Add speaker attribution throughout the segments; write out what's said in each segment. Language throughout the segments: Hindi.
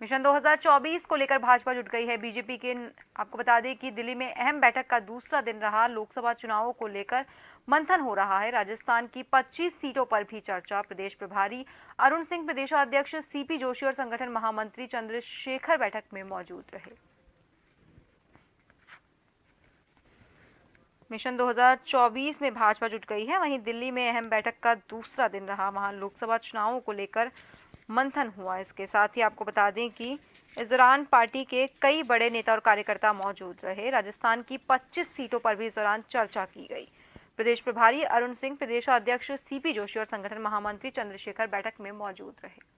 Speaker 1: मिशन 2024 को लेकर भाजपा जुट गई है बीजेपी के। आपको बता दें कि दिल्ली में अहम बैठक का दूसरा दिन रहा। लोकसभा चुनावों को लेकर मंथन हो रहा है। राजस्थान की 25 सीटों पर भी चर्चा। प्रदेश प्रभारी अरुण सिंह, प्रदेशाध्यक्ष सीपी जोशी और संगठन महामंत्री चंद्रशेखर बैठक में मौजूद रहे। मिशन 2024 में भाजपा जुट गई है। वहीं दिल्ली में अहम बैठक का दूसरा दिन रहा। वहां लोकसभा चुनावों को लेकर मंथन हुआ। इसके साथ ही आपको बता दें कि इस दौरान पार्टी के कई बड़े नेता और कार्यकर्ता मौजूद रहे। राजस्थान की 25 सीटों पर भी इस दौरान चर्चा की गई। प्रदेश प्रभारी अरुण सिंह, प्रदेशाध्यक्ष सीपी जोशी और संगठन महामंत्री चंद्रशेखर बैठक में मौजूद रहे।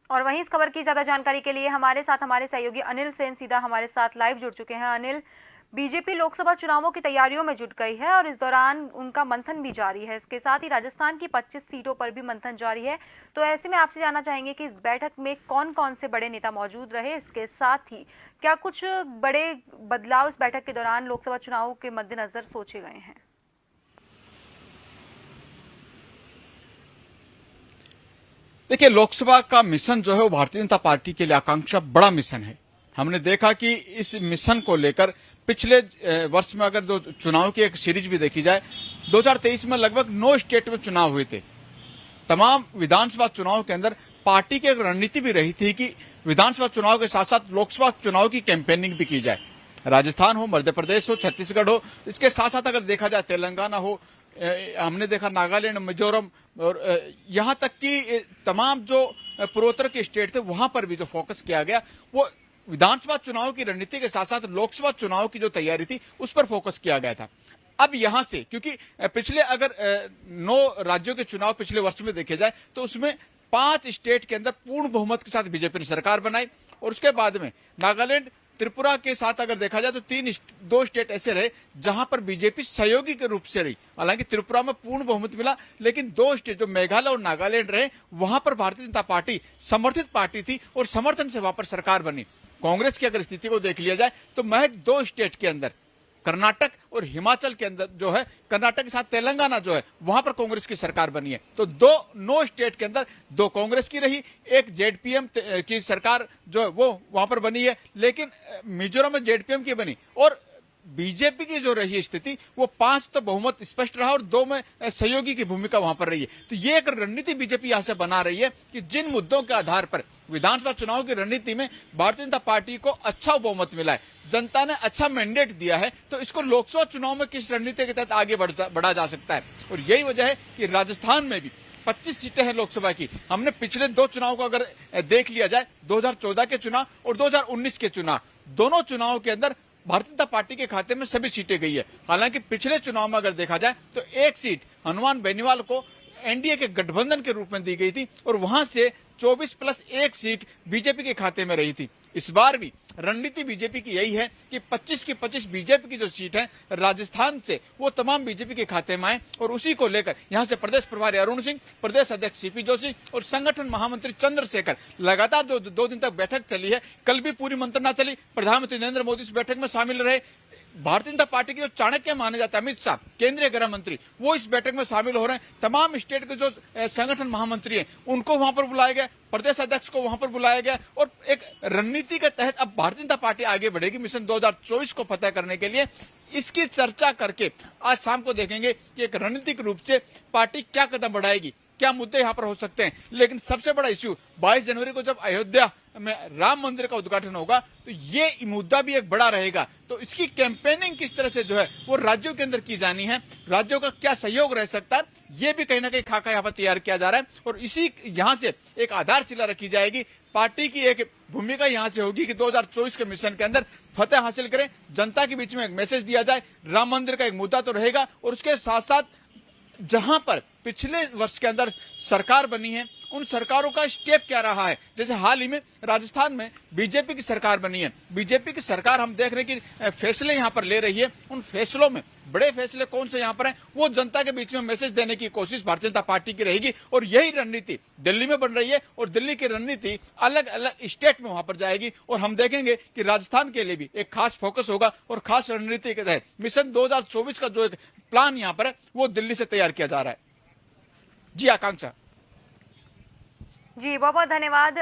Speaker 1: और वहीं इस खबर की ज्यादा जानकारी के लिए हमारे साथ हमारे सहयोगी अनिल सेन सीधा हमारे साथ लाइव जुड़ चुके हैं। अनिल, बीजेपी लोकसभा चुनावों की तैयारियों में जुट गई है और इस दौरान उनका मंथन भी जारी है। इसके साथ ही राजस्थान की 25 सीटों पर भी मंथन जारी है। तो ऐसे में आपसे जानना चाहेंगे कि इस बैठक में कौन कौन से बड़े नेता मौजूद रहे। इसके साथ ही क्या कुछ बड़े बदलाव इस बैठक के दौरान लोकसभा चुनावों के मद्देनजर सोचे गए हैं?
Speaker 2: देखिए, लोकसभा का मिशन जो है वो भारतीय जनता पार्टी के लिए आकांक्षा बड़ा मिशन है। हमने देखा कि इस मिशन को लेकर पिछले वर्ष में अगर जो चुनाव की एक सीरीज भी देखी जाए, 2023 में लगभग 9 स्टेट में चुनाव हुए थे। तमाम विधानसभा चुनाव के अंदर पार्टी की एक रणनीति भी रही थी कि विधानसभा चुनाव के साथ साथ लोकसभा चुनाव की कैंपेनिंग भी की जाए। राजस्थान हो, मध्य प्रदेश हो, छत्तीसगढ़ हो, इसके साथ साथ अगर देखा जाए तेलंगाना हो, हमने देखा नागालैंड, मिजोरम और यहां तक कि तमाम जो पूर्वोत्तर के स्टेट थे वहां पर भी जो फोकस किया गया वो विधानसभा चुनाव की रणनीति के साथ साथ लोकसभा चुनाव की जो तैयारी थी उस पर फोकस किया गया था। अब यहां से क्योंकि पिछले अगर 9 राज्यों के चुनाव पिछले वर्ष में देखे जाए तो उसमें 5 स्टेट के अंदर पूर्ण बहुमत के साथ बीजेपी ने सरकार बनाई और उसके बाद में नागालैंड, त्रिपुरा के साथ अगर देखा जाए तो 2 स्टेट ऐसे रहे जहां पर बीजेपी सहयोगी के रूप से रही। हालांकि त्रिपुरा में पूर्ण बहुमत मिला, लेकिन 2 स्टेट जो मेघालय और नागालैंड रहे वहां पर भारतीय जनता पार्टी समर्थित पार्टी थी और समर्थन से वहां पर सरकार बनी। कांग्रेस की अगर स्थिति को देख लिया जाए तो महज 2 स्टेट के अंदर कर्नाटक और हिमाचल के अंदर जो है, कर्नाटक के साथ तेलंगाना जो है वहां पर कांग्रेस की सरकार बनी है। तो 9 स्टेट के अंदर 2 कांग्रेस की रही, एक जेडपीएम की सरकार जो है वो वहां पर बनी है, लेकिन मिजोरम में जेडपीएम की बनी। और बीजेपी की जो रही स्थिति वो 5 तो बहुमत स्पष्ट रहा और 2 में सहयोगी की भूमिका वहां पर रही है। तो ये एक रणनीति बीजेपी यहां से बना रही है कि जिन मुद्दों के आधार पर विधानसभा चुनाव की रणनीति में भारतीय जनता पार्टी को अच्छा बहुमत मिला है, जनता ने अच्छा मैंडेट दिया है, तो इसको लोकसभा चुनाव में किस रणनीति के तहत आगे बढ़ा जा सकता है। और यही वजह है कि राजस्थान में भी 25 सीटें हैं लोकसभा की। हमने पिछले 2 चुनाव को अगर देख लिया जाए, 2014 के चुनाव और 2019 के चुनाव, दोनों चुनाव के अंदर भारतीय जनता पार्टी के खाते में सभी सीटें गई है। हालांकि पिछले चुनाव में अगर देखा जाए तो एक सीट हनुमान बेनीवाल को एनडीए के गठबंधन के रूप में दी गई थी और वहां से 24+1 सीट बीजेपी के खाते में रही थी। इस बार भी रणनीति बीजेपी की यही है कि 25 की 25 बीजेपी की जो सीट है राजस्थान से वो तमाम बीजेपी के खाते में आए और उसी को लेकर यहां से प्रदेश प्रभारी अरुण सिंह, प्रदेश अध्यक्ष सीपी जोशी और संगठन महामंत्री चंद्रशेखर लगातार जो 2 दिन तक बैठक चली है, कल भी पूरी मंत्रणा चली, प्रधानमंत्री नरेंद्र मोदी इस बैठक में शामिल रहे। भारतीय जनता पार्टी के जो चाणक्य माने जाते हैं अमित शाह, केंद्रीय गृह मंत्री, वो इस बैठक में शामिल हो रहे हैं। तमाम स्टेट के जो संगठन महामंत्री हैं उनको वहां पर बुलाया गया, प्रदेश अध्यक्ष को वहां पर बुलाया गया और एक रणनीति के तहत अब भारतीय जनता पार्टी आगे बढ़ेगी मिशन 2024 को फतेह करने के लिए। इसकी चर्चा करके आज शाम को देखेंगे कि एक रणनीतिक रूप से पार्टी क्या कदम बढ़ाएगी, क्या मुद्दे यहाँ पर हो सकते हैं। लेकिन सबसे बड़ा इश्यू 22 जनवरी को जब अयोध्या में राम मंदिर का उद्घाटन होगा तो ये मुद्दा भी एक बड़ा रहेगा। तो इसकी कैंपेनिंग किस तरह से जो है वो राज्यों के अंदर की जानी है, राज्यों का क्या सहयोग रह सकता है, ये भी कहीं ना कहीं खाका यहाँ पर तैयार किया जा रहा है। और इसी यहाँ से एक आधारशिला रखी जाएगी। पार्टी की एक भूमिका यहाँ से होगी कि 2024 के मिशन के अंदर फतेह हासिल करें, जनता के बीच में एक मैसेज दिया जाए। राम मंदिर का एक मुद्दा तो रहेगा और उसके साथ साथ जहां पर पिछले वर्ष के अंदर सरकार बनी है उन सरकारों का स्टेप क्या रहा है। जैसे हाल ही में राजस्थान में बीजेपी की सरकार बनी है, बीजेपी की सरकार हम देख रहे हैं कि फैसले यहाँ पर ले रही है। उन फैसलों में बड़े फैसले कौन से यहाँ पर हैं, वो जनता के बीच में मैसेज देने की कोशिश भारतीय जनता पार्टी की रहेगी। और यही रणनीति दिल्ली में बन रही है और दिल्ली की रणनीति अलग अलग स्टेट में वहां पर जाएगी। और हम देखेंगे कि राजस्थान के लिए भी एक खास फोकस होगा और खास रणनीति के तहत मिशन 2024 का जो एक प्लान यहाँ पर है वो दिल्ली से तैयार किया जा रहा है। जी आकांक्षा।
Speaker 1: जी बहुत बहुत धन्यवाद